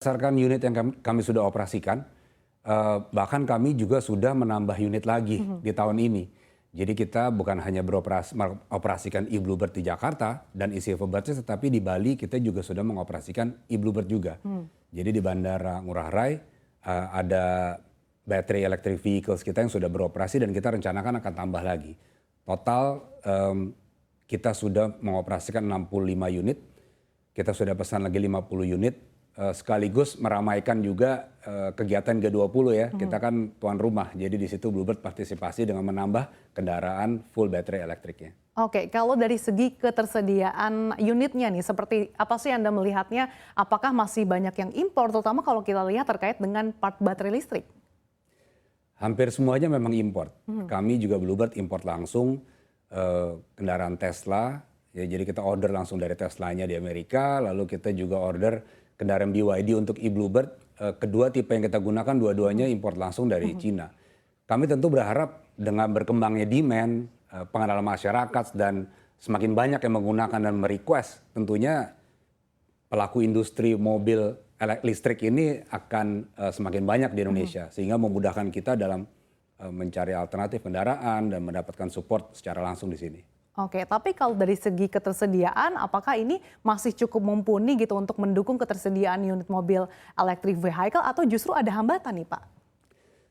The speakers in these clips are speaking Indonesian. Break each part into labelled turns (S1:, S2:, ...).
S1: Berdasarkan unit yang kami sudah operasikan, bahkan kami juga sudah menambah unit lagi di tahun ini. Jadi kita bukan hanya mengoperasikan eBluebird di Jakarta dan isi Everbird, tetapi di Bali kita juga sudah mengoperasikan eBluebird juga. Jadi di Bandara Ngurah Rai ada battery electric vehicles kita yang sudah beroperasi dan kita rencanakan akan tambah lagi. Total kita sudah mengoperasikan 65 unit, kita sudah pesan lagi 50 unit. Sekaligus meramaikan juga kegiatan G20 ya. Kita kan tuan rumah, jadi di situ Bluebird partisipasi dengan menambah kendaraan full battery elektriknya.
S2: Oke, kalau dari segi ketersediaan unitnya nih, seperti apa sih Anda melihatnya? Apakah masih banyak yang impor, terutama kalau kita lihat terkait dengan part baterai listrik?
S1: Hampir semuanya memang import. Kami juga Bluebird import langsung kendaraan Tesla. Ya, jadi kita order langsung dari Teslanya di Amerika, lalu kita juga order kendaraan BYD untuk eBluebird. Kedua tipe yang kita gunakan dua-duanya import langsung dari Cina. Kami tentu berharap dengan berkembangnya demand, pengenalan masyarakat dan semakin banyak yang menggunakan dan merequest, tentunya pelaku industri mobil listrik ini akan semakin banyak di Indonesia. Sehingga memudahkan kita dalam mencari alternatif kendaraan dan mendapatkan support secara langsung di sini.
S2: Oke, tapi kalau dari segi ketersediaan, apakah ini masih cukup mumpuni gitu untuk mendukung ketersediaan unit mobil electric vehicle atau justru ada hambatan nih Pak?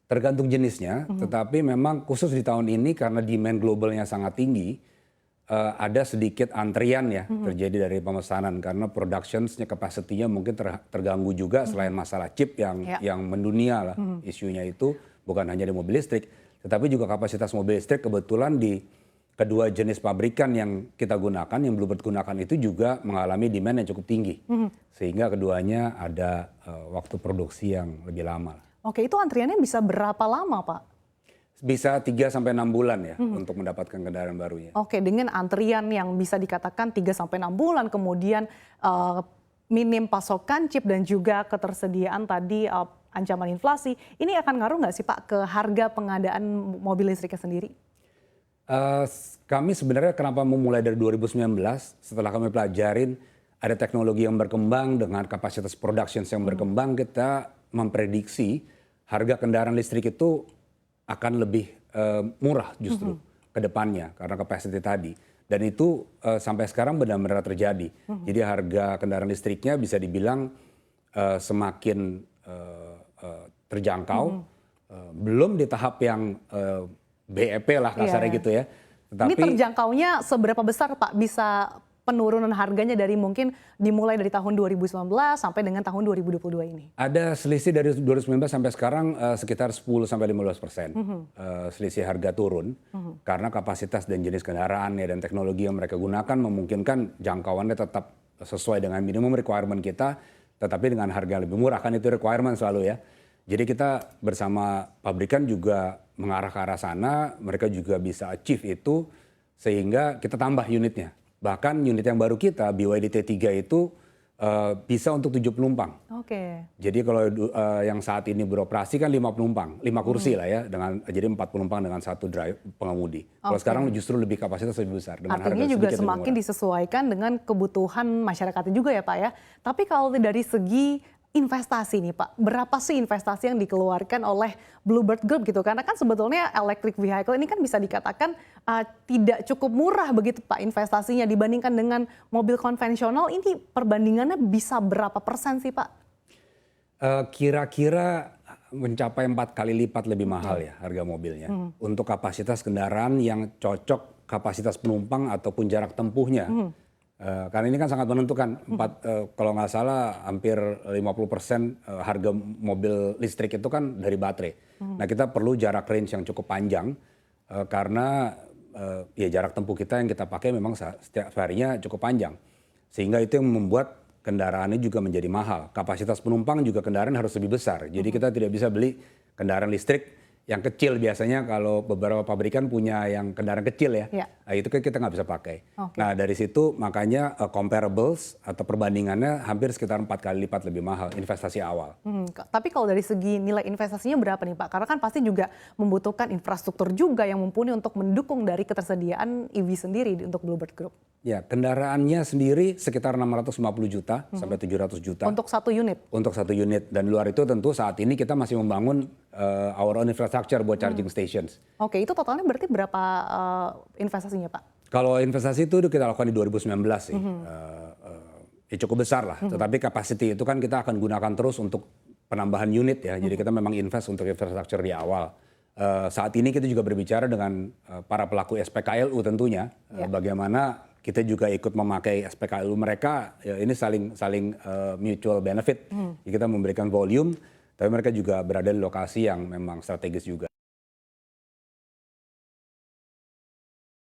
S1: Tergantung jenisnya, tetapi memang khusus di tahun ini karena demand globalnya sangat tinggi, ada sedikit antrian ya terjadi dari pemesanan karena production-nya capacity-nya mungkin terganggu juga selain masalah chip yang mendunia lah isunya itu bukan hanya di mobil listrik, tetapi juga kapasitas mobil listrik kebetulan di kedua jenis pabrikan yang kita gunakan, yang Bluebird gunakan itu juga mengalami demand yang cukup tinggi. Sehingga keduanya ada waktu produksi yang lebih lama.
S2: Oke, itu antriannya bisa berapa lama Pak?
S1: Bisa 3-6 bulan ya untuk mendapatkan kendaraan barunya.
S2: Oke, dengan antrian yang bisa dikatakan 3-6 bulan, kemudian minim pasokan chip dan juga ketersediaan tadi ancaman inflasi, ini akan ngaruh nggak sih Pak ke harga pengadaan mobil listriknya sendiri?
S1: Kami sebenarnya kenapa memulai dari 2019 setelah kami pelajarin ada teknologi yang berkembang dengan kapasitas production yang berkembang, kita memprediksi harga kendaraan listrik itu akan lebih murah justru ke depannya karena kapasitas tadi. Dan itu sampai sekarang benar-benar terjadi. Jadi harga kendaraan listriknya bisa dibilang semakin terjangkau, belum di tahap yang BEP lah kasarnya gitu ya.
S2: Tetapi, ini terjangkaunya seberapa besar Pak bisa penurunan harganya dari mungkin dimulai dari tahun 2019 sampai dengan tahun 2022 ini? Ada
S1: selisih dari 2019 sampai sekarang sekitar 10-15%. Selisih harga turun karena kapasitas dan jenis kendaraan dan teknologi yang mereka gunakan memungkinkan jangkauannya tetap sesuai dengan minimum requirement kita, tetapi dengan harga yang lebih murah, kan itu requirement selalu ya. Jadi kita bersama pabrikan juga mengarah ke arah sana, mereka juga bisa achieve itu sehingga kita tambah unitnya. Bahkan unit yang baru kita, BYD T3 itu bisa untuk 7 penumpang.
S2: Oke.
S1: Jadi kalau yang saat ini beroperasi kan 5 penumpang, 5 kursi lah ya, jadi 4 penumpang dengan 1 pengemudi. Kalau sekarang justru lebih kapasitas lebih besar.
S2: Dengan artinya harga juga semakin disesuaikan dengan kebutuhan masyarakatnya juga ya Pak ya. Tapi kalau dari segi investasi nih Pak, berapa sih investasi yang dikeluarkan oleh Bluebird Group gitu? Karena kan sebetulnya electric vehicle ini kan bisa dikatakan tidak cukup murah begitu Pak investasinya dibandingkan dengan mobil konvensional. Ini perbandingannya bisa berapa persen sih Pak?
S1: Kira-kira mencapai 4 kali lipat lebih mahal ya harga mobilnya. Untuk kapasitas kendaraan yang cocok kapasitas penumpang ataupun jarak tempuhnya. Karena ini kan sangat menentukan, kalau nggak salah hampir 50% harga mobil listrik itu kan dari baterai. Nah kita perlu jarak range yang cukup panjang karena ya jarak tempuh kita yang kita pakai memang setiap harinya cukup panjang. Sehingga itu yang membuat kendaraannya juga menjadi mahal. Kapasitas penumpang juga kendaraan harus lebih besar. Jadi kita tidak bisa beli kendaraan listrik yang kecil, biasanya kalau beberapa pabrikan punya yang kendaraan kecil ya. Nah, itu kan kita nggak bisa pakai. Nah dari situ makanya comparables atau perbandingannya hampir sekitar 4 kali lipat lebih mahal investasi awal.
S2: Tapi kalau dari segi nilai investasinya berapa nih Pak? Karena kan pasti juga membutuhkan infrastruktur juga yang mumpuni untuk mendukung dari ketersediaan EV sendiri untuk Bluebird Group.
S1: Ya, kendaraannya sendiri sekitar 650 juta sampai 700 juta.
S2: Untuk satu unit?
S1: Untuk satu unit. Dan luar itu tentu saat ini kita masih membangun our own infrastructure buat charging stations.
S2: Oke, itu totalnya berarti berapa investasinya Pak?
S1: Kalau investasi itu kita lakukan di 2019 sih. Ya cukup besar lah. Tetapi capacity itu kan kita akan gunakan terus untuk penambahan unit ya. Jadi kita memang invest untuk infrastructure di awal. Saat ini kita juga berbicara dengan para pelaku SPKLU tentunya. Bagaimana kita juga ikut memakai SPKLU mereka, ya ini saling mutual benefit. Kita memberikan volume, tapi mereka juga berada di lokasi yang memang strategis juga.